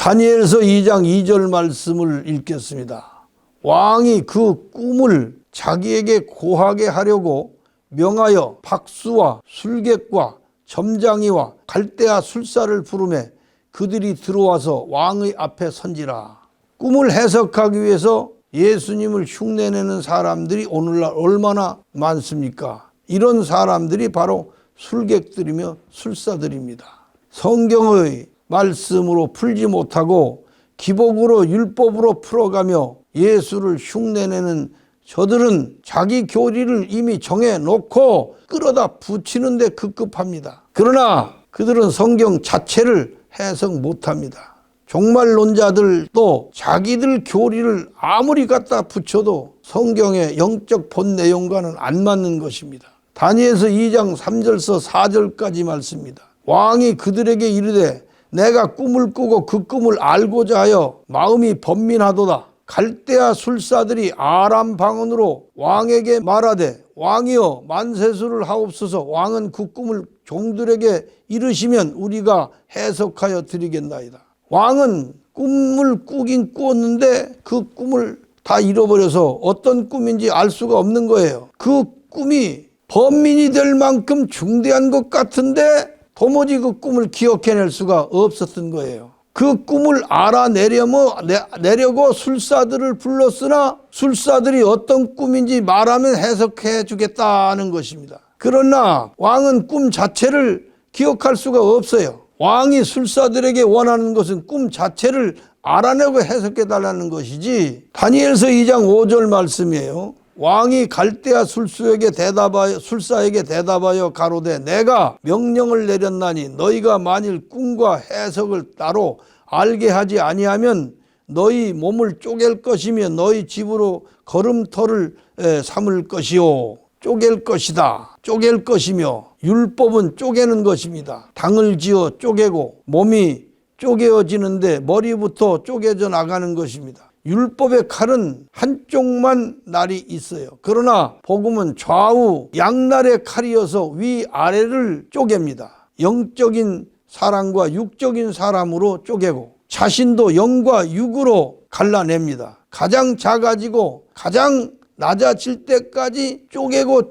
다니엘서 2장 2절 말씀을 읽겠습니다. 왕이 그 꿈을 자기에게 고하게 하려고 명하여 박수와 술객과 점장이와 갈대아 술사를 부르매 그들이 들어와서 왕의 앞에 선지라. 꿈을 해석하기 위해서 예수님을 흉내내는 사람들이 오늘날 얼마나 많습니까? 이런 사람들이 바로 술객들이며 술사들입니다. 성경의 말씀으로 풀지 못하고 기복으로 율법으로 풀어가며 예수를 흉내내는 저들은 자기 교리를 이미 정해놓고 끌어다 붙이는 데 급급합니다. 그러나 그들은 성경 자체를 해석 못합니다. 종말론자들도 자기들 교리를 아무리 갖다 붙여도 성경의 영적 본 내용과는 안 맞는 것입니다. 다니엘서 2장 3절서 4절까지 말씀입니다. 왕이 그들에게 이르되 내가 꿈을 꾸고 그 꿈을 알고자 하여 마음이 번민하도다. 갈대아 술사들이 아람 방언으로 왕에게 말하되 왕이여 만세수를 하옵소서. 왕은 그 꿈을 종들에게 이르시면 우리가 해석하여 드리겠나이다. 왕은 꿈을 꾸긴 꾸었는데 그 꿈을 다 잃어버려서 어떤 꿈인지 알 수가 없는 거예요. 그 꿈이 범민이 될 만큼 중대한 것 같은데 도무지 그 꿈을 기억해낼 수가 없었던 거예요. 그 꿈을 알아내려고 술사들을 불렀으나 술사들이 어떤 꿈인지 말하면 해석해 주겠다는 것입니다. 그러나 왕은 꿈 자체를 기억할 수가 없어요. 왕이 술사들에게 원하는 것은 꿈 자체를 알아내고 해석해 달라는 것이지. 다니엘서 2장 5절 말씀이에요. 왕이 갈대아 술사에게 대답하여 가로되 내가 명령을 내렸나니 너희가 만일 꿈과 해석을 따로 알게 하지 아니하면 너희 몸을 쪼갤 것이며 너희 집으로 걸음터를 삼을 것이요. 쪼갤 것이다. 쪼갤 것이며 율법은 쪼개는 것입니다. 당을 지어 쪼개고 몸이 쪼개어지는데 머리부터 쪼개져 나가는 것입니다. 율법의 칼은 한쪽만 날이 있어요. 그러나 복음은 좌우 양날의 칼이어서 위아래를 쪼갭니다. 영적인 사람과 육적인 사람으로 쪼개고 자신도 영과 육으로 갈라냅니다. 가장 작아지고 가장 낮아질 때까지 쪼개고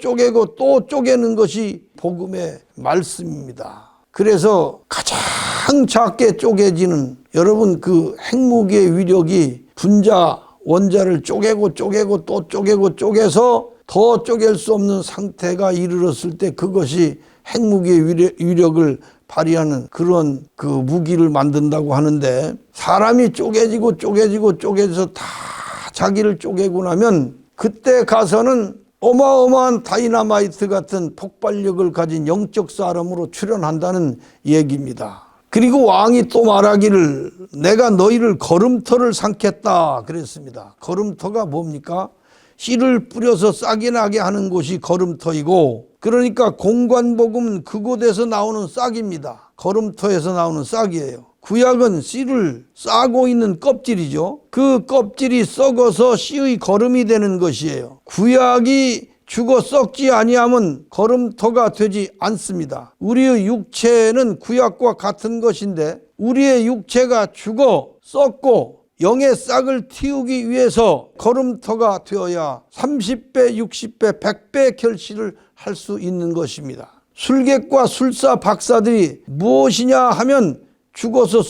또 쪼개는 것이 복음의 말씀입니다. 그래서 가장 작게 쪼개지는 여러분 그 핵무기의 위력이 분자 원자를 쪼개고 또 쪼개서 더 쪼갤 수 없는 상태가 이르렀을 때 그것이 핵무기의 위력을 발휘하는 그런 그 무기를 만든다고 하는데 사람이 쪼개져서 다 자기를 쪼개고 나면 그때 가서는 어마어마한 다이너마이트 같은 폭발력을 가진 영적 사람으로 출현한다는 얘기입니다. 그리고 왕이 또 말하기를 내가 너희를 걸음터를 삼겠다 그랬습니다. 걸음터가 뭡니까? 씨를 뿌려서 싹이 나게 하는 곳이 걸음터이고 그러니까 공관복음은 그곳에서 나오는 싹입니다. 걸음터에서 나오는 싹이에요. 구약은 씨를 싸고 있는 껍질이죠. 그 껍질이 썩어서 씨의 걸음이 되는 것이에요. 구약이 죽어 썩지 아니하면 걸음터가 되지 않습니다. 우리의 육체는 구약과 같은 것인데 우리의 육체가 죽어 썩고 영의 싹을 틔우기 위해서 걸음터가 되어야 30배, 60배, 100배 결실을 할 수 있는 것입니다. 술객과 술사 박사들이 무엇이냐 하면 죽어서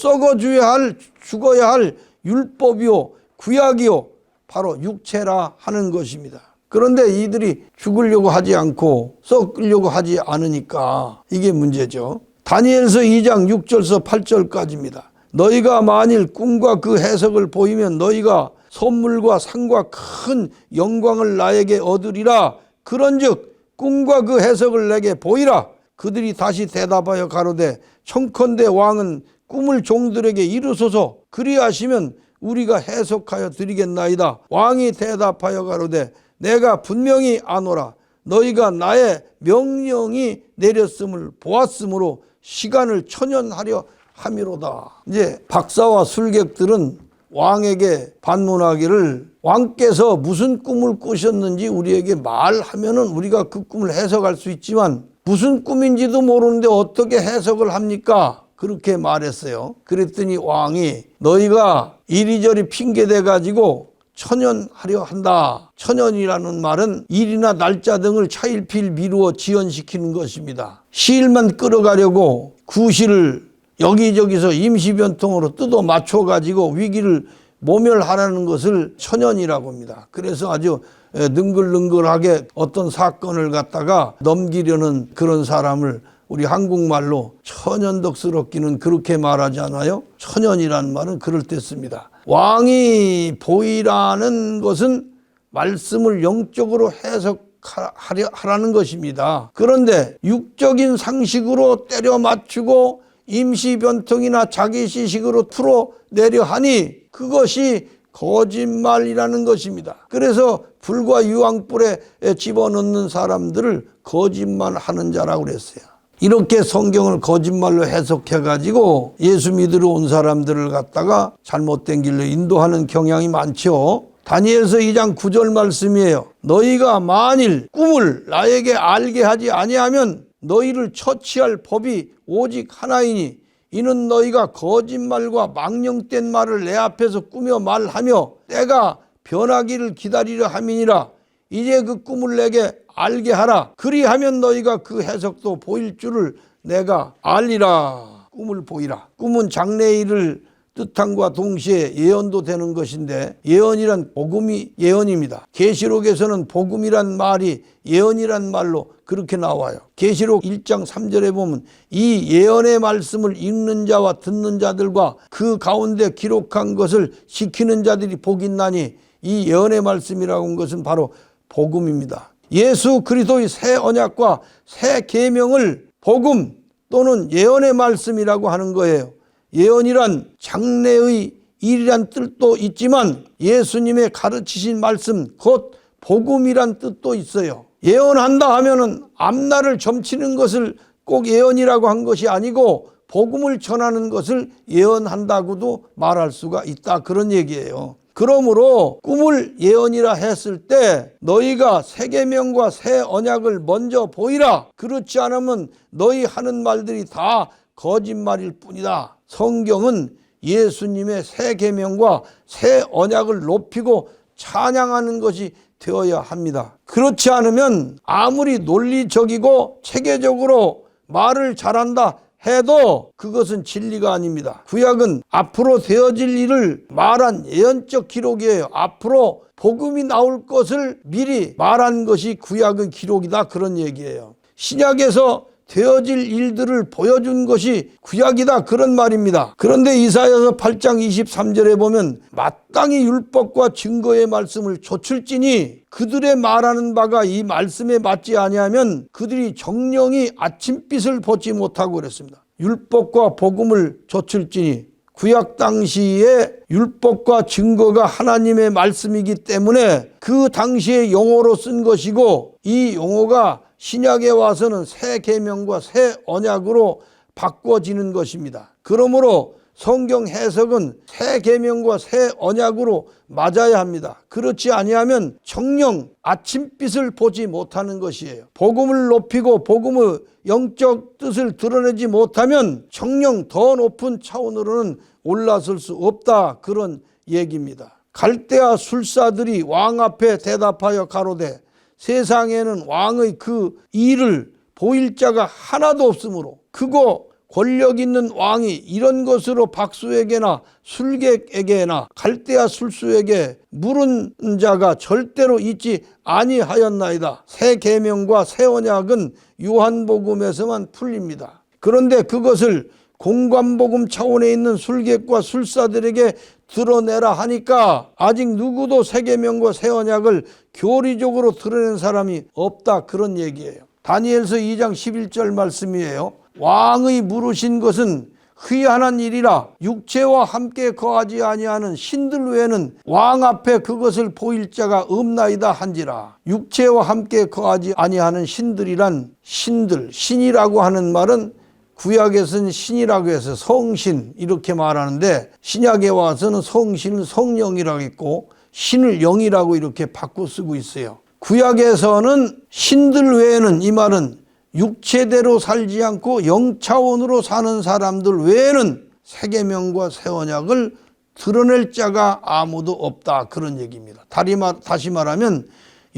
죽어야 할 율법이요 구약이요 바로 육체라 하는 것입니다. 그런데 이들이 죽으려고 하지 않고 썩으려고 하지 않으니까 이게 문제죠. 다니엘서 2장 6절서 8절까지입니다. 너희가 만일 꿈과 그 해석을 보이면 너희가 선물과 상과 큰 영광을 나에게 얻으리라. 그런즉 꿈과 그 해석을 내게 보이라. 그들이 다시 대답하여 가로되 청컨대 왕은 꿈을 종들에게 이르소서. 그리하시면 우리가 해석하여 드리겠나이다. 왕이 대답하여 가로되 내가 분명히 아노라. 너희가 나의 명령이 내렸음을 보았으므로 시간을 천연하려 함이로다. 이제 박사와 술객들은 왕에게 반문하기를 왕께서 무슨 꿈을 꾸셨는지 우리에게 말하면은 우리가 그 꿈을 해석할 수 있지만 무슨 꿈인지도 모르는데 어떻게 해석을 합니까? 그렇게 말했어요. 그랬더니 왕이 너희가 이리저리 핑계대 가지고 천연하려 한다. 천연이라는 말은 일이나 날짜 등을 차일피일 미루어 지연시키는 것입니다. 시일만 끌어가려고 구실을 여기저기서 임시변통으로 뜯어 맞춰 가지고 위기를 모멸하라는 것을 천연이라고 합니다. 그래서 아주 능글능글하게 어떤 사건을 갖다가 넘기려는 그런 사람을 우리 한국말로 천연덕스럽기는 그렇게 말하지 않아요? 천연이라는 말은 그럴 때 씁니다. 왕이 보이라는 것은 말씀을 영적으로 해석하라는 것입니다. 그런데 육적인 상식으로 때려 맞추고 임시변통이나 자기 시식으로 풀어내려 하니 그것이 거짓말이라는 것입니다. 그래서 불과 유황불에 집어넣는 사람들을 거짓말하는 자라고 그랬어요. 이렇게 성경을 거짓말로 해석해가지고 예수 믿으러 온 사람들을 갖다가 잘못된 길로 인도하는 경향이 많죠. 다니엘서 2장 9절 말씀이에요. 너희가 만일 꿈을 나에게 알게 하지 아니하면 너희를 처치할 법이 오직 하나이니 이는 너희가 거짓말과 망령된 말을 내 앞에서 꾸며 말하며 때가 변하기를 기다리려 함이니라. 이제 그 꿈을 내게 알게 하라. 그리하면 너희가 그 해석도 보일 줄을 내가 알리라. 꿈을 보이라. 꿈은 장래일을 뜻함과 동시에 예언도 되는 것인데 예언이란 복음이 예언입니다. 계시록에서는 복음이란 말이 예언이란 말로 그렇게 나와요. 계시록 1장 3절에 보면 이 예언의 말씀을 읽는 자와 듣는 자들과 그 가운데 기록한 것을 지키는 자들이 복이 있나니 이 예언의 말씀이라고 하는 것은 바로 복음입니다. 예수 그리스도의 새 언약과 새 계명을 복음 또는 예언의 말씀이라고 하는 거예요. 예언이란 장래의 일이란 뜻도 있지만 예수님의 가르치신 말씀 곧 복음이란 뜻도 있어요. 예언한다 하면은 앞날을 점치는 것을 꼭 예언이라고 한 것이 아니고 복음을 전하는 것을 예언한다고도 말할 수가 있다 그런 얘기예요. 그러므로 꿈을 예언이라 했을 때 너희가 새 계명과 새 언약을 먼저 보이라. 그렇지 않으면 너희 하는 말들이 다 거짓말일 뿐이다. 성경은 예수님의 새 계명과 새 언약을 높이고 찬양하는 것이 되어야 합니다. 그렇지 않으면 아무리 논리적이고 체계적으로 말을 잘한다 해도 그것은 진리가 아닙니다. 구약은 앞으로 되어질 일을 말한 예언적 기록이에요. 앞으로 복음이 나올 것을 미리 말한 것이 구약의 기록이다 그런 얘기예요. 신약에서 되어질 일들을 보여준 것이 구약이다 그런 말입니다. 그런데 이사야서 8장 23절에 보면 마땅히 율법과 증거의 말씀을 좇을지니 그들의 말하는 바가 이 말씀에 맞지 아니하면 그들이 정령이 아침빛을 보지 못하고 그랬습니다. 율법과 복음을 좇을지니 구약 당시에 율법과 증거가 하나님의 말씀이기 때문에 그 당시의 용어로 쓴 것이고 이 용어가 신약에 와서는 새 계명과 새 언약으로 바꿔지는 것입니다. 그러므로 성경 해석은 새 계명과 새 언약으로 맞아야 합니다. 그렇지 아니하면 정녕 아침빛을 보지 못하는 것이에요. 복음을 높이고 복음의 영적 뜻을 드러내지 못하면 정녕 더 높은 차원으로는 올라설 수 없다 그런 얘기입니다. 갈대아 술사들이 왕 앞에 대답하여 가로되 세상에는 왕의 그 일을 보일 자가 하나도 없으므로 크고 권력 있는 왕이 이런 것으로 박수에게나 술객에게나 갈대아 술수에게 물은 자가 절대로 있지 아니하였나이다. 새 계명과 새 언약은 요한복음에서만 풀립니다. 그런데 그것을 공관복음 차원에 있는 술객과 술사들에게 드러내라 하니까 아직 누구도 새 계명과 새 언약을 교리적으로 드러낸 사람이 없다 그런 얘기예요. 다니엘서 2장 11절 말씀이에요. 왕의 물으신 것은 희한한 일이라 육체와 함께 거하지 아니하는 신들 외에는 왕 앞에 그것을 보일 자가 없나이다 한지라. 육체와 함께 거하지 아니하는 신들이란 신이라고 하는 말은 구약에서는 신이라고 해서 성신 이렇게 말하는데 신약에 와서는 성신을 성령이라고 했고 신을 영이라고 이렇게 바꿔 쓰고 있어요. 구약에서는 신들 외에는 이 말은 육체대로 살지 않고 영차원으로 사는 사람들 외에는 세계명과 새 언약을 드러낼 자가 아무도 없다, 그런 얘기입니다. 다시 말하면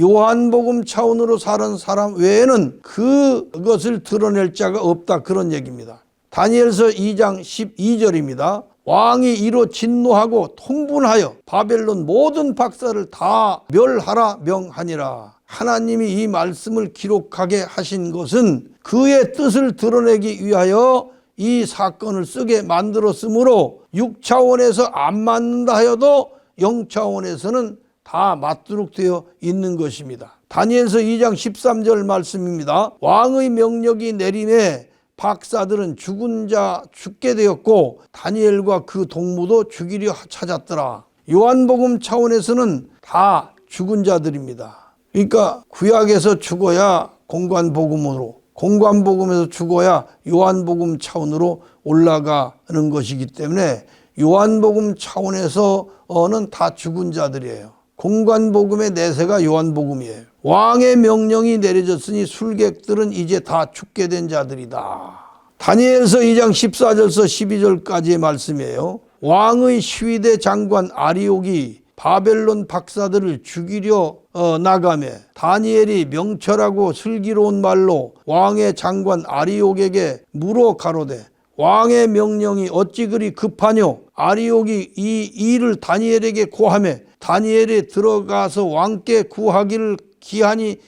요한복음 차원으로 사는 사람 외에는 그것을 드러낼 자가 없다, 그런 얘기입니다. 다니엘서 2장 12절입니다. 왕이 이로 진노하고 통분하여 바벨론 모든 박사를 다 멸하라 명하니라. 하나님이 이 말씀을 기록하게 하신 것은 그의 뜻을 드러내기 위하여 이 사건을 쓰게 만들었으므로 6차원에서 안 맞는다 하여도 0차원에서는 다 맞도록 되어 있는 것입니다. 다니엘서 2장 13절 말씀입니다. 왕의 명령이 내림에 박사들은 죽은 자 죽게 되었고 다니엘과 그 동무도 죽이려 찾았더라. 요한복음 차원에서는 다 죽은 자들입니다. 그러니까 구약에서 죽어야 공관복음으로, 공관복음에서 죽어야 요한복음 차원으로 올라가는 것이기 때문에 요한복음 차원에서는 다 죽은 자들이에요. 공관복음의 내세가 요한복음이에요. 왕의 명령이 내려졌으니 술객들은 이제 다 죽게 된 자들이다. 다니엘서 2장 14절서 12절까지의 말씀이에요. 왕의 시위대 장관 아리옥이 바벨론 박사들을 죽이려 나가매 다니엘이 명철하고 슬기로운 말로 왕의 장관 아리옥에게 물어 가로되 왕의 명령이 어찌 그리 급하뇨? 아리옥이 이 일을 다니엘에게 고하매 다니엘이 들어가서 왕께 구하기를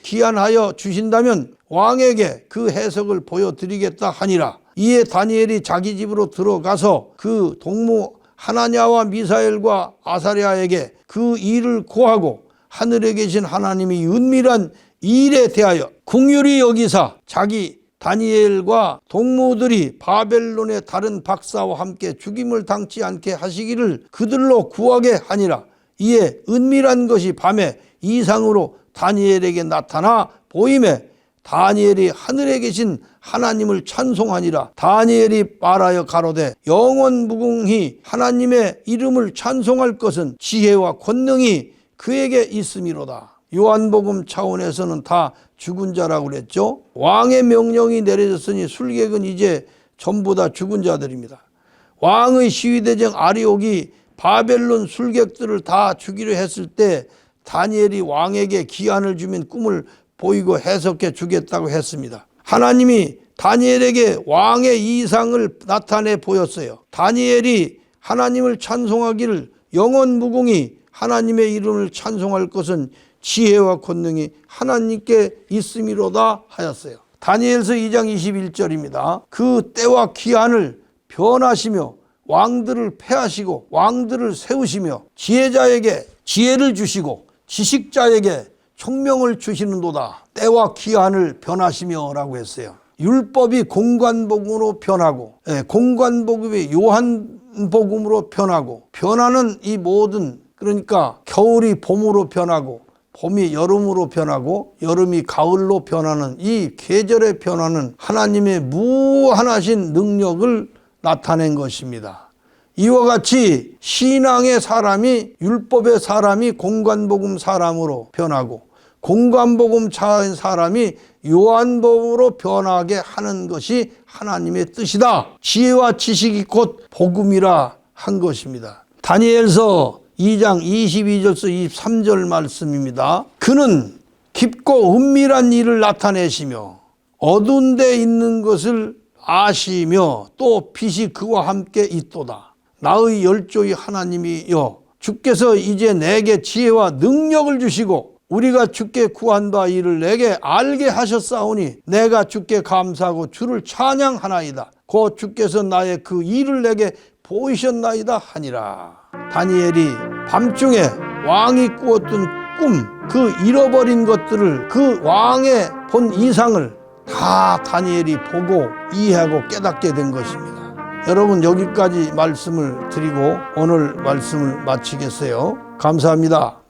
기한하여 주신다면 왕에게 그 해석을 보여드리겠다 하니라. 이에 다니엘이 자기 집으로 들어가서 그 동무 하나냐와 미사엘과 아사랴에게 그 일을 고하고 하늘에 계신 하나님이 은밀한 일에 대하여 긍휼히 여기사 자기 다니엘과 동무들이 바벨론의 다른 박사와 함께 죽임을 당치 않게 하시기를 그들로 구하게 하니라. 이에 은밀한 것이 밤에 이상으로 다니엘에게 나타나 보임에 다니엘이 하늘에 계신 하나님을 찬송하니라. 다니엘이 말하여 가로되 영원 무궁히 하나님의 이름을 찬송할 것은 지혜와 권능이 그에게 있음이로다. 요한복음 차원에서는 다 죽은 자라고 그랬죠. 왕의 명령이 내려졌으니 술객은 이제 전부 다 죽은 자들입니다. 왕의 시위대장 아리옥이 바벨론 술객들을 다 죽이려 했을 때 다니엘이 왕에게 기한을 주면 꿈을 보이고 해석해 주겠다고 했습니다. 하나님이 다니엘에게 왕의 이상을 나타내 보였어요. 다니엘이 하나님을 찬송하기를 영원무궁히 하나님의 이름을 찬송할 것은 지혜와 권능이 하나님께 있음이로다 하였어요. 다니엘서 2장 21절입니다. 그 때와 기한을 변하시며 왕들을 패하시고 왕들을 세우시며 지혜자에게 지혜를 주시고 지식자에게 총명을 주시는도다. 때와 기한을 변하시며 라고 했어요. 율법이 공관복음으로 변하고 공관복음이 요한복음으로 변하고 변하는 이 모든, 그러니까 겨울이 봄으로 변하고 봄이 여름으로 변하고 여름이 가을로 변하는 이 계절의 변화는 하나님의 무한하신 능력을 나타낸 것입니다. 이와 같이 신앙의 사람이, 율법의 사람이 공관복음 사람으로 변하고 공관복음 차의 사람이 요한복음으로 변하게 하는 것이 하나님의 뜻이다. 지혜와 지식이 곧 복음이라 한 것입니다. 다니엘서 2장 22절서 23절 말씀입니다. 그는 깊고 은밀한 일을 나타내시며 어두운 데 있는 것을 아시며 또 빛이 그와 함께 있도다. 나의 열조의 하나님이여, 주께서 이제 내게 지혜와 능력을 주시고 우리가 주께 구한 바 이를 내게 알게 하셨사오니 내가 주께 감사하고 주를 찬양하나이다. 곧 주께서 나의 그 일을 내게 보이셨나이다 하니라. 다니엘이 밤중에 왕이 꾸었던 꿈, 그 잃어버린 것들을, 그 왕의 본 이상을 다 다니엘이 보고 이해하고 깨닫게 된 것입니다. 여러분, 여기까지 말씀을 드리고 오늘 말씀을 마치겠어요. 감사합니다.